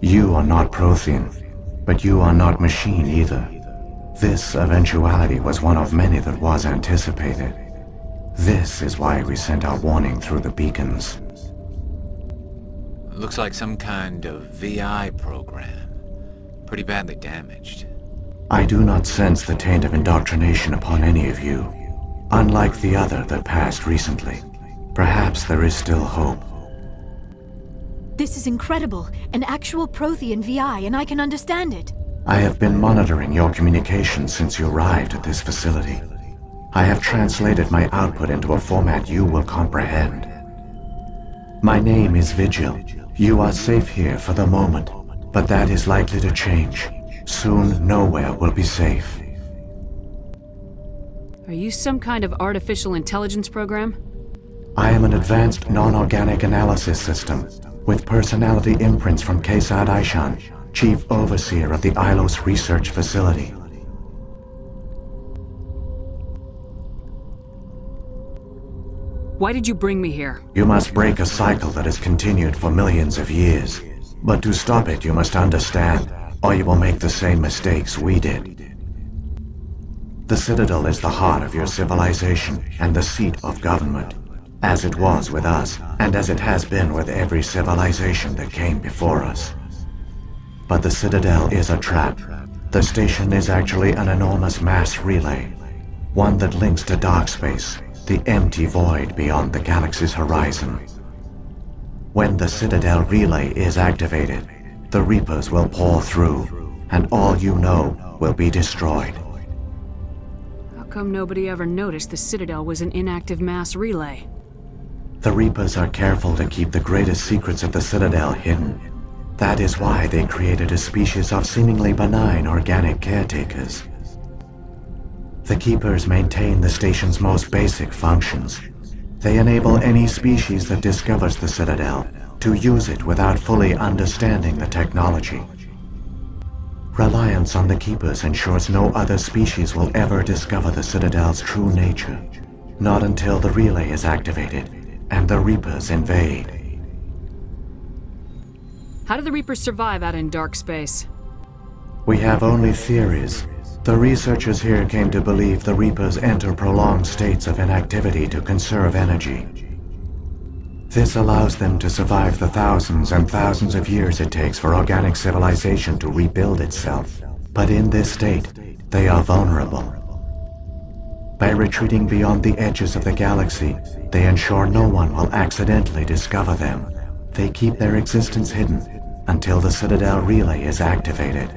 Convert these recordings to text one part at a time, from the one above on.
You are not Prothean, but you are not machine either. This eventuality was one of many that was anticipated. This is why we sent our warning through the beacons. Looks like some kind of VI program. Pretty badly damaged. I do not sense the taint of indoctrination upon any of you. Unlike the other that passed recently, perhaps there is still hope. This is incredible. An actual Prothean V.I, and I can understand it. I have been monitoring your communications since you arrived at this facility. I have translated my output into a format you will comprehend. My name is Vigil. You are safe here for the moment, but that is likely to change. Soon, nowhere will be safe. Are you some kind of artificial intelligence program? I am an advanced non-organic analysis system, with personality imprints from Kesad Aishan, Chief Overseer of the Ilos Research Facility. Why did you bring me here? You must break a cycle that has continued for millions of years. But to stop it, you must understand, or you will make the same mistakes we did. The Citadel is the heart of your civilization and the seat of government, as it was with us, and as it has been with every civilization that came before us. But the Citadel is a trap. The station is actually an enormous mass relay, one that links to dark space, the empty void beyond the galaxy's horizon. When the Citadel relay is activated, the Reapers will pour through, and all you know will be destroyed. How come nobody ever noticed the Citadel was an inactive mass relay? The Reapers are careful to keep the greatest secrets of the Citadel hidden. That is why they created a species of seemingly benign organic caretakers. The Keepers maintain the station's most basic functions. They enable any species that discovers the Citadel to use it without fully understanding the technology. Reliance on the Keepers ensures no other species will ever discover the Citadel's true nature, not until the relay is activated and the Reapers invade. How do the Reapers survive out in dark space? We have only theories. The researchers here came to believe the Reapers enter prolonged states of inactivity to conserve energy. This allows them to survive the thousands and thousands of years it takes for organic civilization to rebuild itself. But in this state, they are vulnerable. By retreating beyond the edges of the galaxy, they ensure no one will accidentally discover them. They keep their existence hidden until the Citadel relay is activated.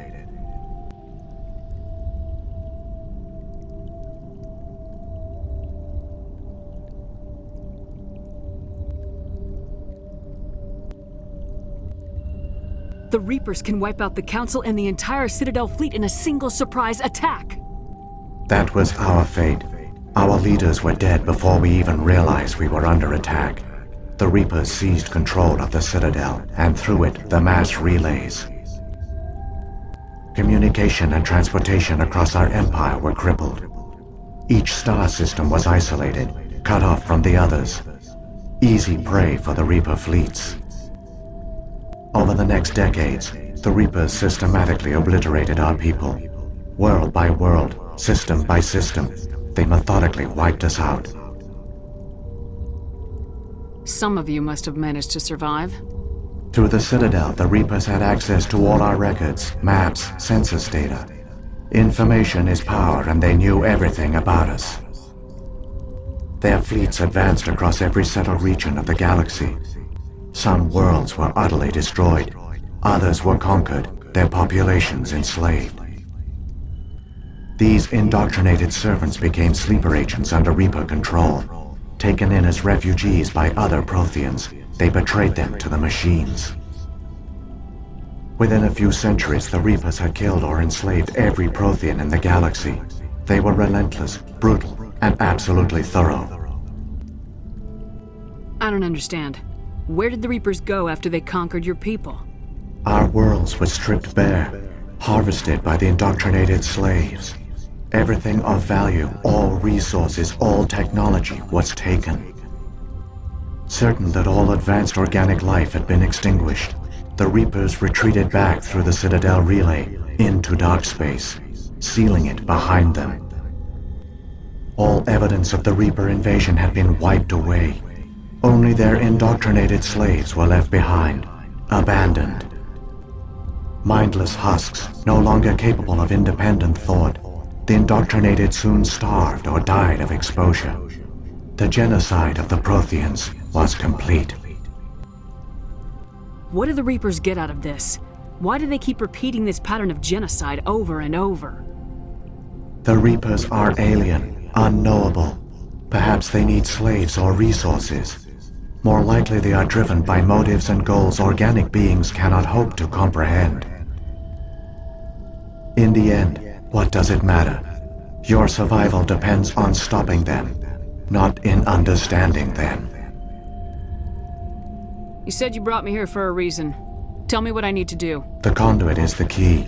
The Reapers can wipe out the Council and the entire Citadel fleet in a single surprise attack! That was our fate. Our leaders were dead before we even realized we were under attack. The Reapers seized control of the Citadel, and through it, the mass relays. Communication and transportation across our empire were crippled. Each star system was isolated, cut off from the others. Easy prey for the Reaper fleets. Over the next decades, the Reapers systematically obliterated our people. World by world, system by system, they methodically wiped us out. Some of you must have managed to survive. Through the Citadel, the Reapers had access to all our records, maps, census data. Information is power, and they knew everything about us. Their fleets advanced across every settled region of the galaxy. Some worlds were utterly destroyed, others were conquered, their populations enslaved. These indoctrinated servants became sleeper agents under Reaper control. Taken in as refugees by other Protheans, they betrayed them to the machines. Within a few centuries, the Reapers had killed or enslaved every Prothean in the galaxy. They were relentless, brutal, and absolutely thorough. I don't understand. Where did the Reapers go after they conquered your people? Our worlds were stripped bare, harvested by the indoctrinated slaves. Everything of value, all resources, all technology was taken. Certain that all advanced organic life had been extinguished, the Reapers retreated back through the Citadel relay into dark space, sealing it behind them. All evidence of the Reaper invasion had been wiped away. Only their indoctrinated slaves were left behind, abandoned. Mindless husks, no longer capable of independent thought, the indoctrinated soon starved or died of exposure. The genocide of the Protheans was complete. What do the Reapers get out of this? Why do they keep repeating this pattern of genocide over and over? The Reapers are alien, unknowable. Perhaps they need slaves or resources. More likely they are driven by motives and goals organic beings cannot hope to comprehend. In the end, what does it matter? Your survival depends on stopping them, not in understanding them. You said you brought me here for a reason. Tell me what I need to do. The conduit is the key.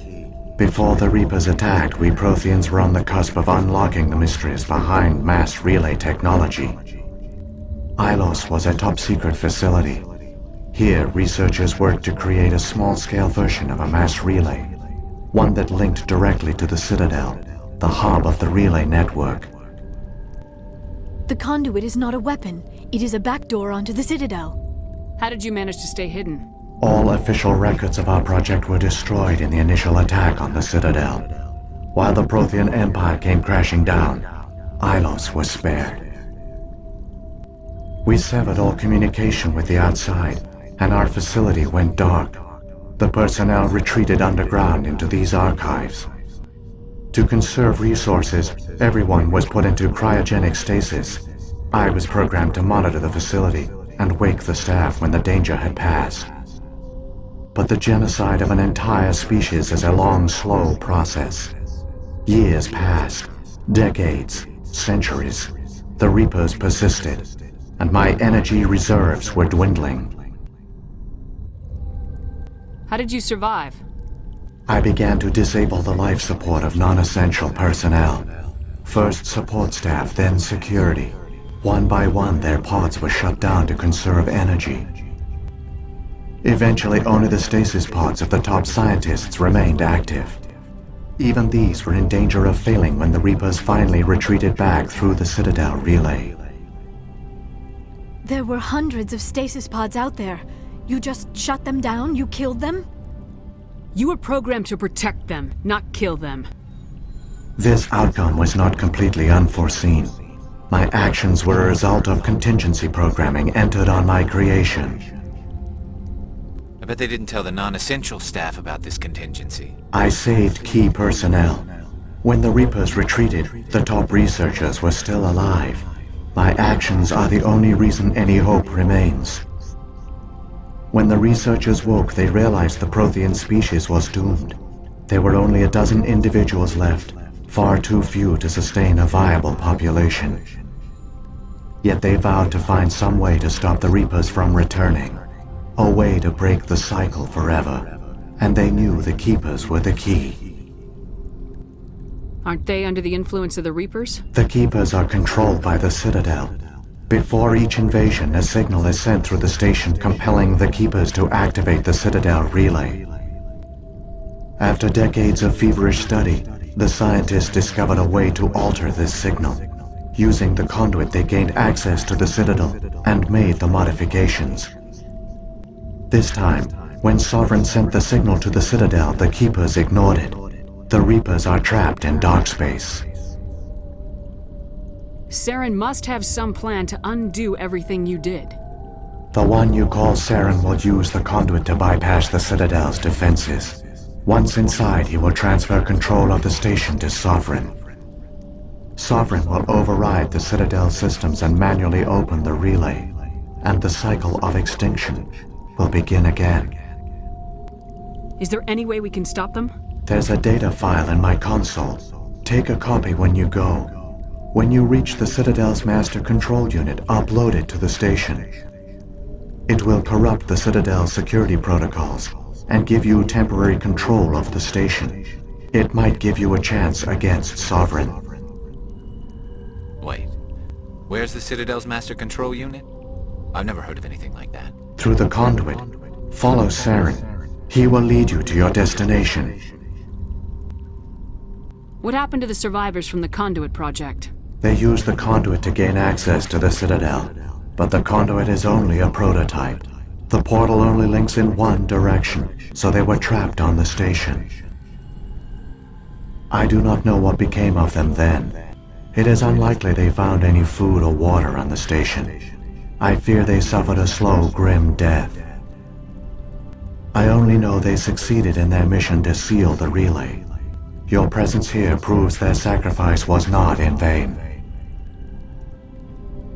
Before the Reapers attacked, we Protheans were on the cusp of unlocking the mysteries behind mass relay technology. Ilos was a top-secret facility. Here, researchers worked to create a small-scale version of a mass relay, one that linked directly to the Citadel, the hub of the relay network. The conduit is not a weapon. It is a backdoor onto the Citadel. How did you manage to stay hidden? All official records of our project were destroyed in the initial attack on the Citadel. While the Prothean Empire came crashing down, Ilos was spared. We severed all communication with the outside, and our facility went dark. The personnel retreated underground into these archives. To conserve resources, everyone was put into cryogenic stasis. I was programmed to monitor the facility and wake the staff when the danger had passed. But the genocide of an entire species is a long, slow process. Years passed, decades, centuries. The Reapers persisted, and my energy reserves were dwindling. How did you survive? I began to disable the life support of non-essential personnel. First support staff, then security. One by one, their pods were shut down to conserve energy. Eventually, only the stasis pods of the top scientists remained active. Even these were in danger of failing when the Reapers finally retreated back through the Citadel relay. There were hundreds of stasis pods out there. You just shut them down? You killed them? You were programmed to protect them, not kill them. This outcome was not completely unforeseen. My actions were a result of contingency programming entered on my creation. I bet they didn't tell the non-essential staff about this contingency. I saved key personnel. When the Reapers retreated, the top researchers were still alive. My actions are the only reason any hope remains. When the researchers woke, they realized the Prothean species was doomed. There were only a dozen individuals left, far too few to sustain a viable population. Yet they vowed to find some way to stop the Reapers from returning, a way to break the cycle forever, and they knew the Keepers were the key. Aren't they under the influence of the Reapers? The Keepers are controlled by the Citadel. Before each invasion, a signal is sent through the station compelling the Keepers to activate the Citadel relay. After decades of feverish study, the scientists discovered a way to alter this signal. Using the conduit, they gained access to the Citadel and made the modifications. This time, when Sovereign sent the signal to the Citadel, the Keepers ignored it. The Reapers are trapped in dark space. Saren must have some plan to undo everything you did. The one you call Saren will use the conduit to bypass the Citadel's defenses. Once inside, he will transfer control of the station to Sovereign. Sovereign will override the Citadel systems and manually open the relay, and the cycle of extinction will begin again. Is there any way we can stop them? There's a data file in my console. Take a copy when you go. When you reach the Citadel's master control unit, upload it to the station. It will corrupt the Citadel's security protocols and give you temporary control of the station. It might give you a chance against Sovereign. Wait, where's the Citadel's master control unit? I've never heard of anything like that. Through the conduit, follow Saren. He will lead you to your destination. What happened to the survivors from the Conduit project? They used the conduit to gain access to the Citadel, but the conduit is only a prototype. The portal only links in one direction, so they were trapped on the station. I do not know what became of them then. It is unlikely they found any food or water on the station. I fear they suffered a slow, grim death. I only know they succeeded in their mission to seal the relay. Your presence here proves their sacrifice was not in vain.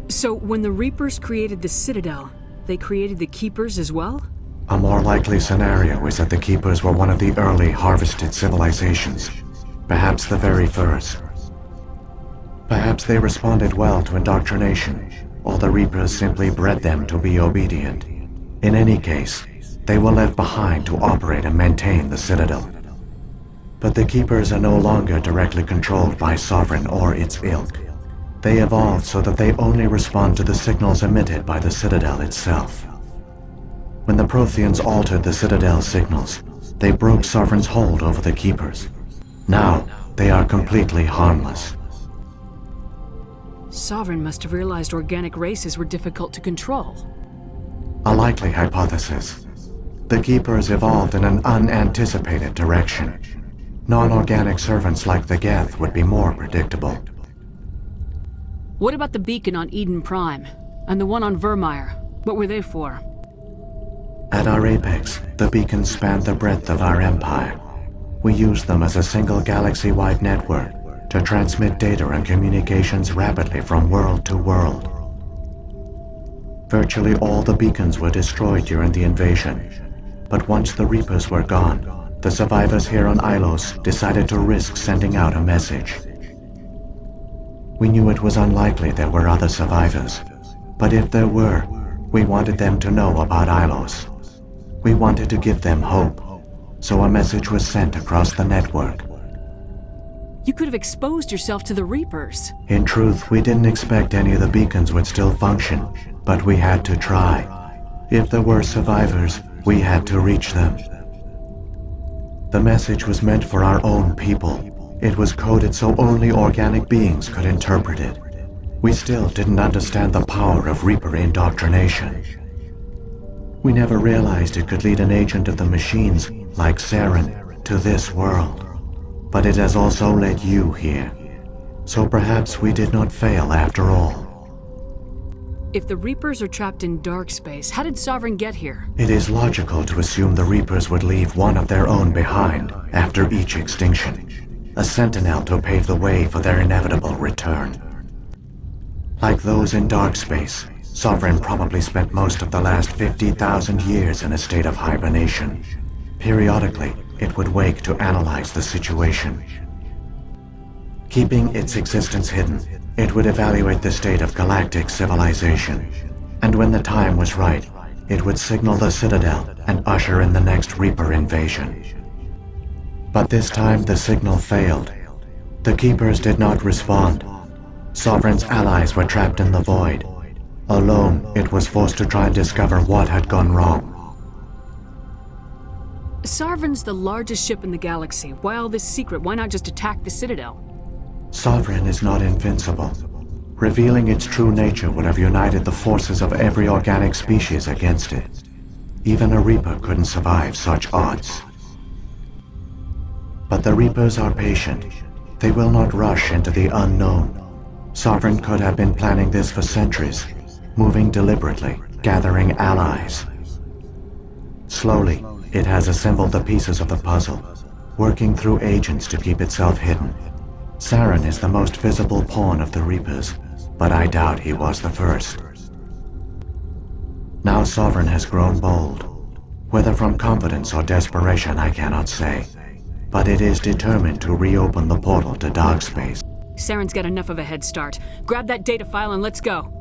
So, when the Reapers created the Citadel, they created the Keepers as well? A more likely scenario is that the Keepers were one of the early harvested civilizations, perhaps the very first. Perhaps they responded well to indoctrination, or the Reapers simply bred them to be obedient. In any case, they were left behind to operate and maintain the Citadel. But the Keepers are no longer directly controlled by Sovereign or its ilk. They evolved so that they only respond to the signals emitted by the Citadel itself. When the Protheans altered the Citadel's signals, they broke Sovereign's hold over the Keepers. Now, they are completely harmless. Sovereign must have realized organic races were difficult to control. A likely hypothesis. The Keepers evolved in an unanticipated direction. Non-organic servants like the Geth would be more predictable. What about the beacon on Eden Prime? And the one on Vermeer? What were they for? At our apex, the beacons spanned the breadth of our empire. We used them as a single galaxy-wide network to transmit data and communications rapidly from world to world. Virtually all the beacons were destroyed during the invasion, but once the Reapers were gone, the survivors here on Ilos decided to risk sending out a message. We knew it was unlikely there were other survivors, but if there were, we wanted them to know about Ilos. We wanted to give them hope, so a message was sent across the network. You could have exposed yourself to the Reapers. In truth, we didn't expect any of the beacons would still function, but we had to try. If there were survivors, we had to reach them. The message was meant for our own people. It was coded so only organic beings could interpret it. We still didn't understand the power of Reaper indoctrination. We never realized it could lead an agent of the machines, like Saren, to this world. But it has also led you here. So perhaps we did not fail after all. If the Reapers are trapped in dark space, how did Sovereign get here? It is logical to assume the Reapers would leave one of their own behind after each extinction. A sentinel to pave the way for their inevitable return. Like those in dark space, Sovereign probably spent most of the last 50,000 years in a state of hibernation. Periodically, it would wake to analyze the situation. Keeping its existence hidden, it would evaluate the state of galactic civilization. And when the time was right, it would signal the Citadel and usher in the next Reaper invasion. But this time the signal failed. The Keepers did not respond. Sovereign's allies were trapped in the void. Alone, it was forced to try and discover what had gone wrong. Sovereign's the largest ship in the galaxy. Why all this secret? Why not just attack the Citadel? Sovereign is not invincible. Revealing its true nature would have united the forces of every organic species against it. Even a Reaper couldn't survive such odds. But the Reapers are patient. They will not rush into the unknown. Sovereign could have been planning this for centuries, moving deliberately, gathering allies. Slowly, it has assembled the pieces of the puzzle, working through agents to keep itself hidden. Saren is the most visible pawn of the Reapers, but I doubt he was the first. Now Sovereign has grown bold. Whether from confidence or desperation, I cannot say. But it is determined to reopen the portal to dark space. Saren's got enough of a head start. Grab that data file and let's go.